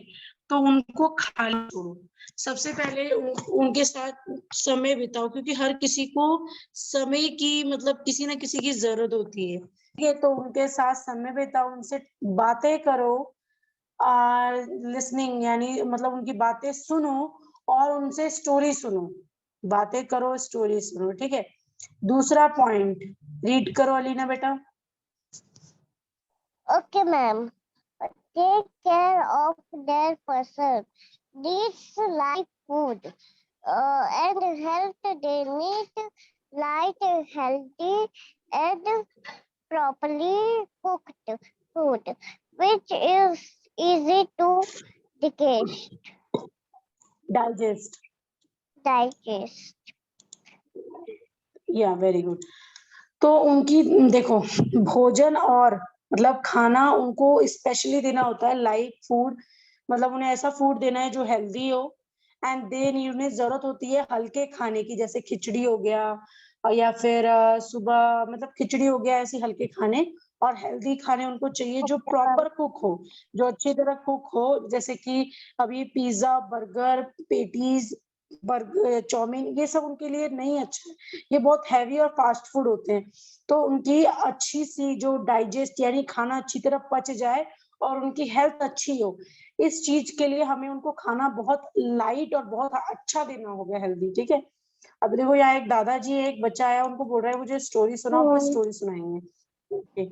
तो उनको खाली छोड़ो, सबसे पहले उनके साथ समय बिताओ, क्योंकि हर किसी को समय की मतलब किसी ना किसी की जरूरत होती है, ठीक है। तो उनके साथ समय बिताओ, उनसे बातें करो और लिसनिंग यानी मतलब उनकी बातें सुनो और उनसे स्टोरी सुनो, बातें करो स्टोरी सुनो, ठीक है। दूसरा पॉइंट रीड करो अलीना बेटा। Okay, ma'am. Take care of their person needs like food and health. They need light, healthy, and properly cooked food, which is easy to digest. Digest, digest. या वेरी गुड। तो उनकी देखो भोजन और मतलब खाना उनको स्पेशली देना होता है, लाइट फूड, मतलब उन्हें ऐसा फूड देना है जो हेल्दी हो। एंड देन उन्हें जरूरत होती है हल्के खाने की, जैसे खिचड़ी हो गया या फिर सुबह मतलब खिचड़ी हो गया, ऐसे हल्के खाने। और हेल्दी खाने उनको चाहिए जो Okay, ma'am. प्रॉपर कुक हो, जो अच्छी तरह कुक हो, जैसे कि अभी pizza burger patties burger chowmein ये सब उनके लिए नहीं अच्छा है, ये बहुत हैवी और फास्ट फूड होते हैं। तो उनकी अच्छी सी जो डाइजेस्ट यानी खाना अच्छी तरह पच जाए और उनकी हेल्थ अच्छी हो, इस चीज के लिए हमें उनको खाना बहुत लाइट और बहुत अच्छा देना होगा, हेल्दी, ठीक है। अब देखो यहाँ एक दादाजी है, एक बच्चा आया, उनको बोल रहा है मुझे स्टोरी सुनाओ, वो स्टोरी सुनाएंगे, ओके।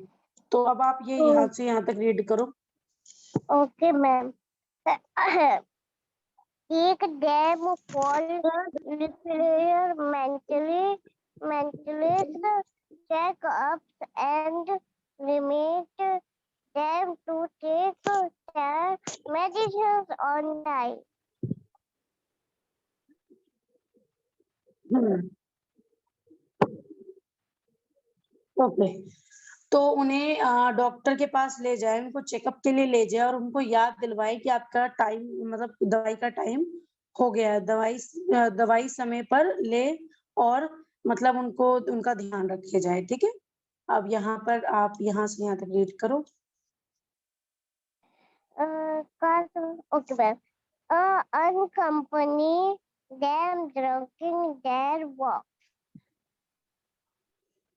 तो अब आप ये यहाँ से यहाँ तक रीड करो। Okay, ma'am. Take them for repair mentally check-ups and limit them to take their medicines on time. Okay. तो उन्हें डॉक्टर के पास ले जाए, उनको चेकअप के लिए ले जाए और उनको याद दिलवाए कि आपका टाइम मतलब दवाई का टाइम हो गया है, दवाई समय पर ले और मतलब उनको उनका ध्यान रखे जाए, ठीक है। अब यहाँ पर आप यहाँ से यहाँ तक रीड करो। Okay, ma'am. Unaccompany them drinking their walk.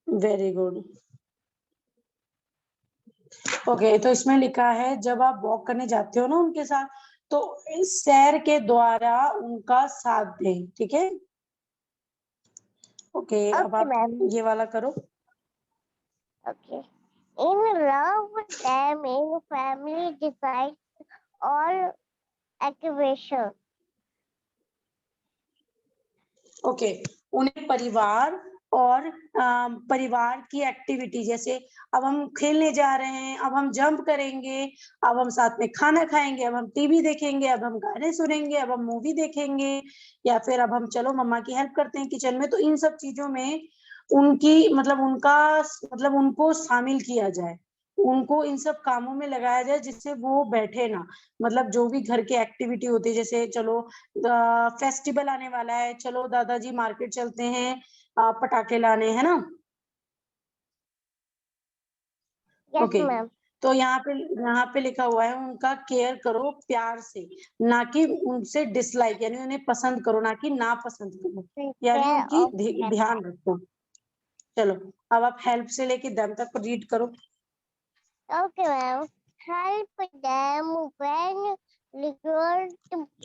Very good. Okay, तो इसमें लिखा है जब आप वॉक करने जाते हो ना उनके साथ, तो इस सैर के द्वारा उनका साथ दें, ठीक है। ओके, अब Okay, आप ma'am. ये वाला करो। Okay. In love, them in family decides all activation. Okay, उन्हें परिवार और परिवार की एक्टिविटी, जैसे अब हम खेलने जा रहे हैं, अब हम जंप करेंगे, अब हम साथ में खाना खाएंगे, अब हम टीवी देखेंगे, अब हम गाने सुनेंगे, अब हम मूवी देखेंगे, या फिर अब हम चलो मम्मा की हेल्प करते हैं किचन में। तो इन सब चीजों में उनकी मतलब उनको शामिल किया जाए, उनको इन सब कामों में लगाया जाए, जिससे वो बैठे ना। मतलब जो भी घर की एक्टिविटी होती है, जैसे चलो फेस्टिवल आने वाला है, चलो दादाजी मार्केट चलते हैं पटाखे लाने, है ना। Yes okay, ma'am. तो यहाँ पे लिखा हुआ है उनका केयर करो प्यार से, ना कि उनसे डिसलाइक, यानी उन्हें पसंद करो ना कि ना पसंद करो, यानी केयर उनकी ऑफ दैम। ध्यान रखो। चलो, अब आप हेल्प से लेके दम तक रीड करो। Okay ma'am. Help them when required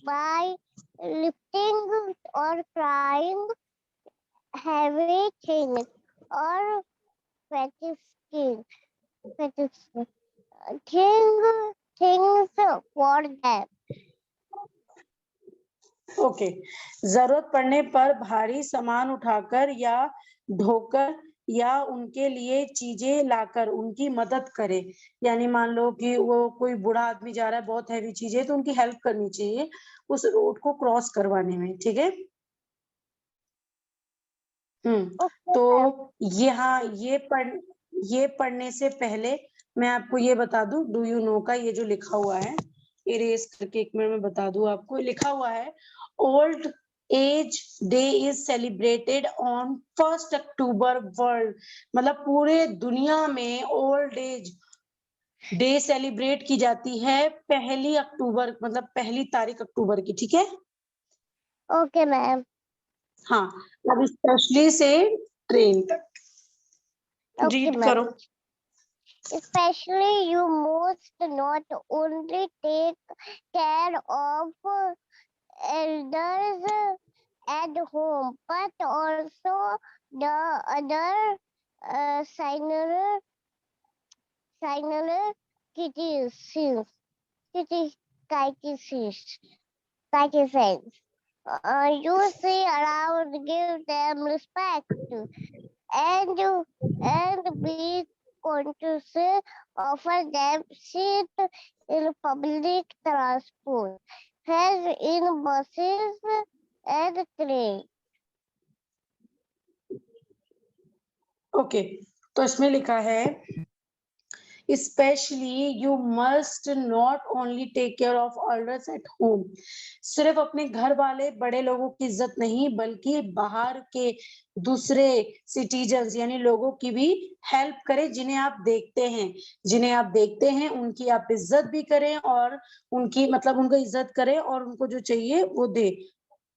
by lifting और crying heavy things or fetching things for them. Okay, जरूरत पड़ने पर भारी सामान उठाकर या ढोकर या उनके लिए चीजें लाकर उनकी मदद करे। यानी मान लो कि वो कोई बूढ़ा आदमी जा रहा है, बहुत हैवी चीजें, तो उनकी हेल्प करनी चाहिए उस रोड को क्रॉस करवाने में, ठीक है। Okay तो मैम। यहाँ ये पढ़ने से पहले मैं आपको ये बता दूं, डू यू नो का ये जो लिखा हुआ है, इरेज करके एक मिनट में बता दूं आपको, लिखा हुआ है old age day is celebrated on 1 October world. मतलब पूरे दुनिया में ओल्ड एज डे सेलिब्रेट की जाती है 1 अक्टूबर, मतलब 1 तारीख अक्टूबर की, ठीक है। Okay ma'am. हाँ, अब स्पेशली से ट्रेन तक ओके रीड मैम। करो। Especially you must not only take care of elders at home, but also the other senior citizens. Citizens. You see around, give them respect, and be conscious, offer them seat in public transport, as in buses and trains. Okay, तो इसमें लिखा है specially you must not only take care of elders at home. सिर्फ अपने घर वाले बड़े लोगों की इज्जत नहीं, बल्कि बाहर के दूसरे सिटीजन्स यानी लोगों की भी हेल्प करें, जिन्हें आप देखते हैं उनकी आप इज्जत भी करें, और उनकी मतलब उनको इज्जत करें, और उनको जो चाहिए वो दे,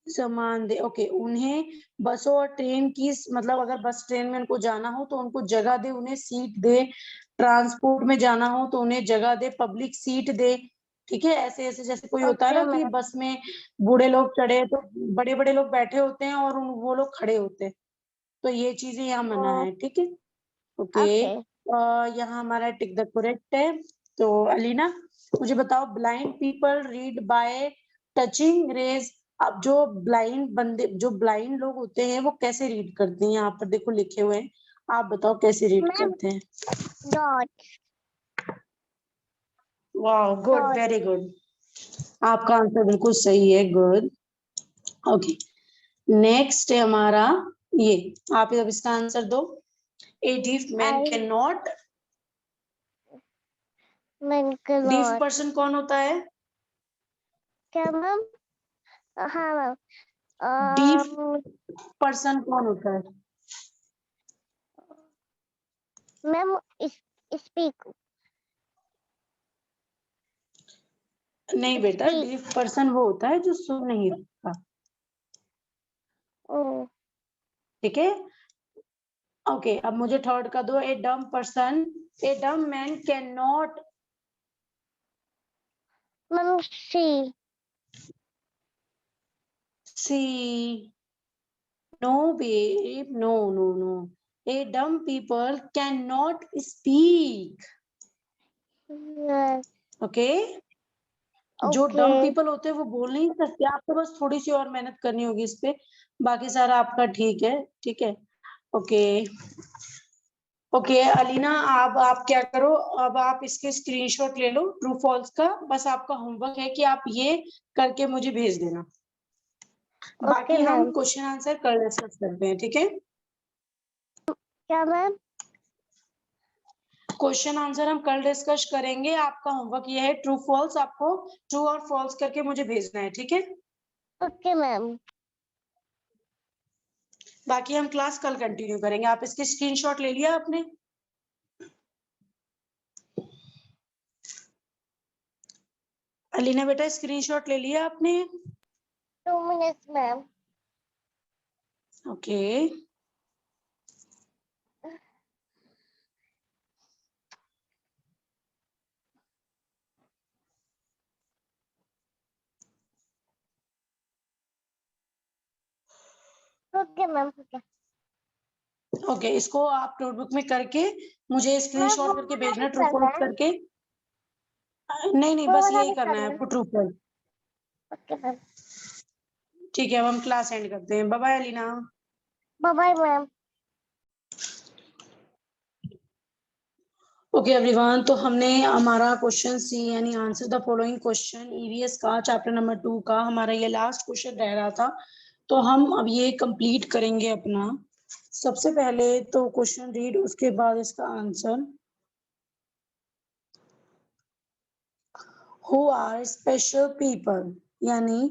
सामान दे। ओके, उन्हें बसों और ट्रेन की मतलब अगर बस ट्रेन में उनको जाना हो तो उनको जगह दे, उन्हें सीट दे, ट्रांसपोर्ट में जाना हो तो उन्हें जगह दे, पब्लिक सीट दे, ठीक है। ऐसे ऐसे जैसे कोई होता है Okay, ना कि ma'am. बस में बूढ़े लोग चढ़े तो बड़े बड़े लोग बैठे होते हैं और वो लोग खड़े होते हैं, तो ये चीजें यहाँ मना Oh, है, ठीक है। Okay, okay. यहाँ हमारा टिक द करेक्ट है। तो अलीना, मुझे बताओ, blind people read by touching raise. अब जो ब्लाइंड लोग होते हैं वो कैसे रीड करते हैं, यहाँ पर देखो लिखे हुए हैं, आप बताओ कैसे रीड Ma'am, करते हैं। dot, वाह, गुड, dot. वेरी गुड, आपका आंसर बिल्कुल सही है, गुड। ओके, नेक्स्ट है हमारा ये, आप अब इसका आंसर दो। A deaf man I can not. mean deaf cannot. Person कौन होता है? क्या मैम? हाँ मैम। डीफ पर्सन कौन होता है? मैम स्पीक नहीं बेटा, स्पीक। डीफ पर्सन वो होता है जो सुन नहीं सकता, ओ ठीक है। ओके, अब मुझे थर्ड का दो। A dumb man can not ma'am see see. No babe, no no no, a dumb people can not speak, okay. जो ओके डम पीपल होते हैं वो बोल नहीं सकते, आपको बस थोड़ी सी और मेहनत करनी होगी इस पे, बाकी सारा आपका ठीक है, ठीक है। ओके ओके अलीना, आप क्या करो, अब आप इसके स्क्रीनशॉट ले लो ट्रू फॉल्स का। बस आपका होमवर्क है कि आप ये करके मुझे भेज देना। बाकी हम मैम। क्वेश्चन आंसर कल डिस्कस करते हैं, ठीक है? क्या मैम? क्वेश्चन आंसर हम कल डिस्कस करेंगे। आपका होमवर्क ये है ट्रू फॉल्स, आपको ट्रू और फॉल्स करके मुझे भेजना है, ठीक है? Okay ma'am. बाकी हम क्लास कल कंटिन्यू करेंगे। आप इसकी स्क्रीनशॉट ले लिया आपने? अलीना बेटा, स्क्रीनशॉट ले लिया आपने? 2 minutes ma'am. Okay okay ma'am. Okay okay, इसको आप नोटबुक में करके मुझे मैम, वो स्क्रीनशॉट करके वाला भी भेजना ट्रू करना फॉल्स है? करके। नहीं नहीं, वो बस वाला यही भी करना है करना है? आपको, ट्रू फॉल्स। Okay ma'am. ठीक है, अब हम क्लास एंड करते हैं। Bye bye Alina. Bye bye ma'am. Okay everyone, तो हमने हमारा क्वेश्चन सी यानी answer the following question EVS का चैप्टर नंबर 2 का हमारा ये लास्ट क्वेश्चन रह रहा था। तो हम अब ये कंप्लीट करेंगे अपना। सबसे पहले तो क्वेश्चन रीड, उसके बाद इसका answer. Who are special people, यानी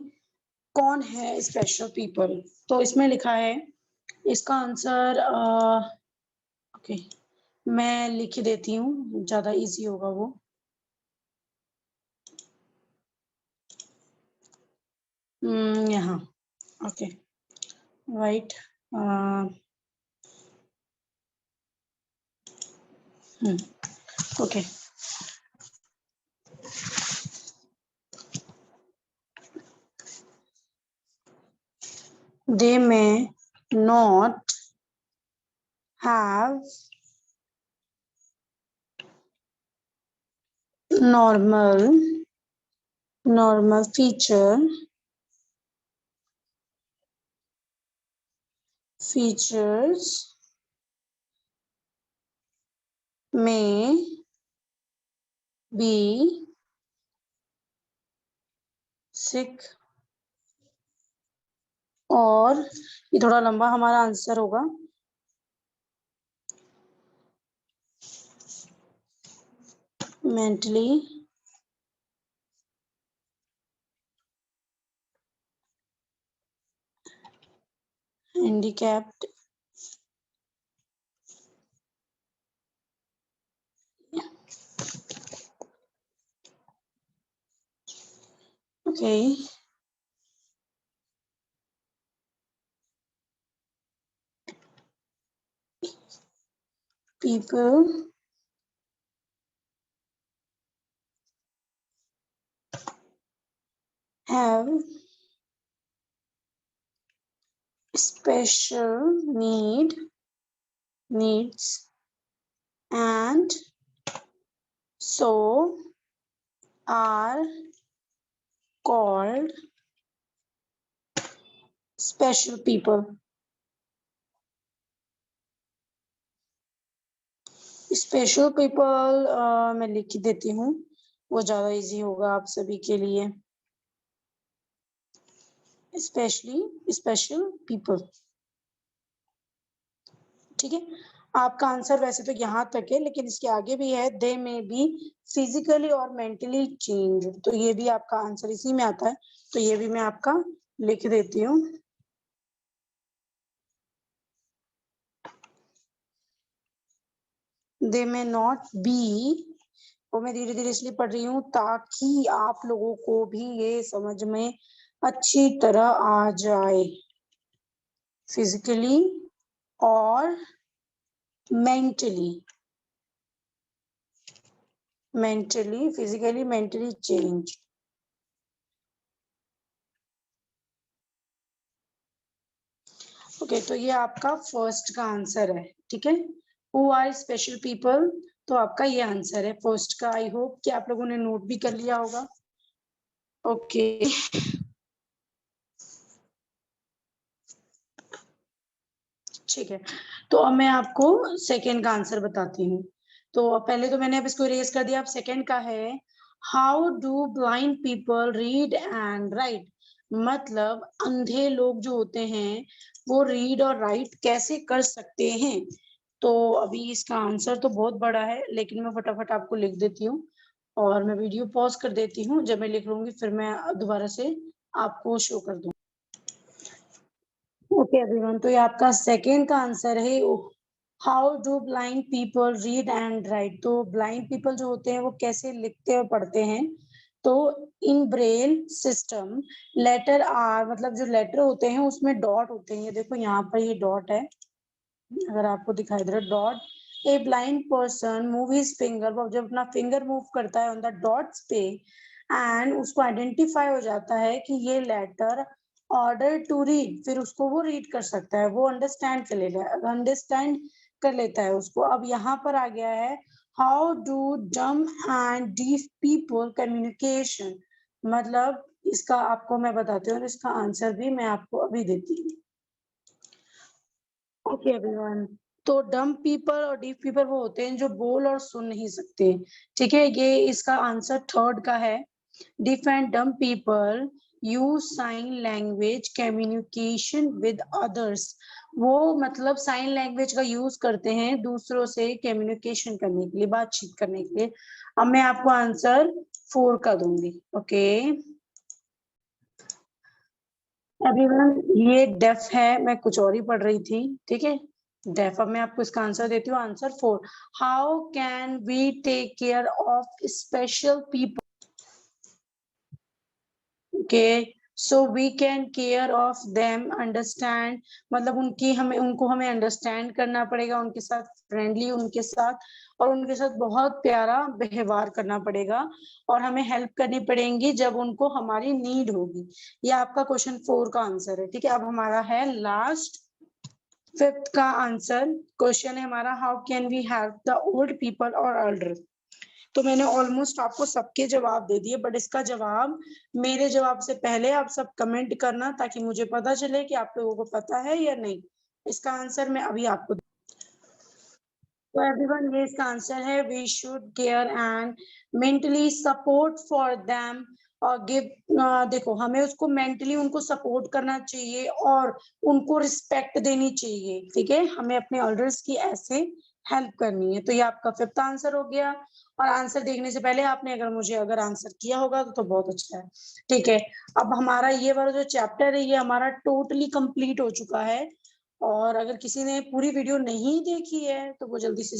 कौन है स्पेशल पीपल। तो इसमें लिखा है इसका आंसर। ओके, मैं लिख देती हूँ, ज्यादा इजी होगा वो। यहाँ okay right. Okay they may not have normal features may be sick, और ये थोड़ा लंबा हमारा आंसर होगा। mentally handicapped, okay, people have special needs and so are called special people। Special people मैं लिख देती हूँ, वो ज्यादा इजी होगा आप सभी के लिए। स्पेशली स्पेशल पीपल, ठीक है। आपका आंसर वैसे तो यहाँ तक है, लेकिन इसके आगे भी है, दे में बी फिजिकली और मेंटली चेंज, तो ये भी आपका आंसर इसी में आता है। तो ये भी मैं आपका लिख देती हूँ। दे में नॉट बी, वो मैं धीरे धीरे इसलिए पढ़ रही हूँ ताकि आप लोगों को भी ये समझ में अच्छी तरह आ जाए। फिजिकली और फिजिकली मेंटली चेंज। ओके, तो ये आपका फर्स्ट का आंसर है, ठीक है। हु आर स्पेशल पीपल, तो आपका ये आंसर है फर्स्ट का। आई होप कि आप लोगों ने नोट भी कर लिया होगा। ओके ठीक है, तो अब मैं आपको सेकंड का आंसर बताती हूँ। तो पहले तो मैंने अब इसको इरेज कर दिया, अब सेकंड का है how do blind people read and right, मतलब अंधे लोग जो होते हैं वो रीड और राइट कैसे कर सकते हैं। तो अभी इसका आंसर तो बहुत बड़ा है, लेकिन मैं फटाफट आपको लिख देती हूँ और मैं वीडियो पॉज कर देती हूँ। जब मैं लिख लूंगी फिर मैं दोबारा से आपको शो कर दूँ। ओके एवरीवन, तो ये आपका सेकंड का आंसर है how do blind people read and right. तो ब्लाइंड पीपल जो होते हैं वो कैसे लिखते और पढ़ते हैं। तो इन ब्रेल सिस्टम लेटर आर, मतलब जो लेटर होते हैं उसमें डॉट होते हैं। ये देखो यहाँ पर ये डॉट है, अगर आपको दिखाई दे रहा है dot. A blind person move his finger, वो जब अपना फिंगर मूव करता है ऑन द डॉट्स पे एंड उसको आइडेंटिफाई हो जाता है कि ये लेटर ऑर्डर टू रीड, फिर उसको वो रीड कर सकता है, वो अंडरस्टैंड कर लेता है उसको। अब यहाँ पर आ गया है हाउ डू डम एंड डीफ पीपल कम्युनिकेशन, मतलब इसका आपको मैं बताती हूँ और इसका आंसर भी मैं आपको अभी देती हूँ। ओके एवरीवन, तो डम पीपल और डीफ पीपल वो होते हैं जो बोल और सुन नहीं सकते। ठीक है, ये इसका आंसर थर्ड का है। Deaf and dumb people use sign language communication with others, वो मतलब साइन लैंग्वेज का यूज करते हैं दूसरों से कम्युनिकेशन करने के लिए, बातचीत करने के लिए। अब मैं आपको आंसर 4 का दूंगी। ओके एवरीवन, ये डेफ है, मैं कुछ और ही पढ़ रही थी। ठीक है, डेफ। अब मैं आपको इसका आंसर देती हूँ, answer 4। How can we take care of special people, okay, so we can care of them understand, मतलब उनको हमें अंडरस्टैंड करना पड़ेगा, उनके साथ फ्रेंडली उनके साथ, और उनके साथ बहुत प्यारा व्यवहार करना पड़ेगा, और हमें हेल्प करनी पड़ेगी जब उनको हमारी नीड होगी। ये आपका क्वेश्चन 4 का आंसर है। ठीक है, अब हमारा है लास्ट फिफ्थ का आंसर। क्वेश्चन है हमारा how can we help the old people और एल्डर। तो मैंने ऑलमोस्ट आपको सबके जवाब दे दिए, बट इसका जवाब मेरे जवाब से पहले आप सब कमेंट करना ताकि मुझे पता चले कि आप लोगों को पता है या नहीं। इसका आंसर मैं अभी आपको, तो एवरीवन ये इसका आंसर है we should care and mentally support for them और गिव, देखो हमें उसको मेंटली उनको सपोर्ट करना चाहिए और उनको रिस्पेक्ट देनी चाहिए। ठीक है, हमें अपने एल्डर्स की ऐसे हेल्प करनी है। तो ये आपका फिफ्थ आंसर हो गया, और आंसर देखने से पहले आपने अगर आंसर किया होगा तो बहुत अच्छा है। ठीक है, अब हमारा ये वाला जो चैप्टर है ये हमारा टोटली कंप्लीट हो चुका है, और अगर किसी ने पूरी वीडियो नहीं देखी है तो वो जल्दी से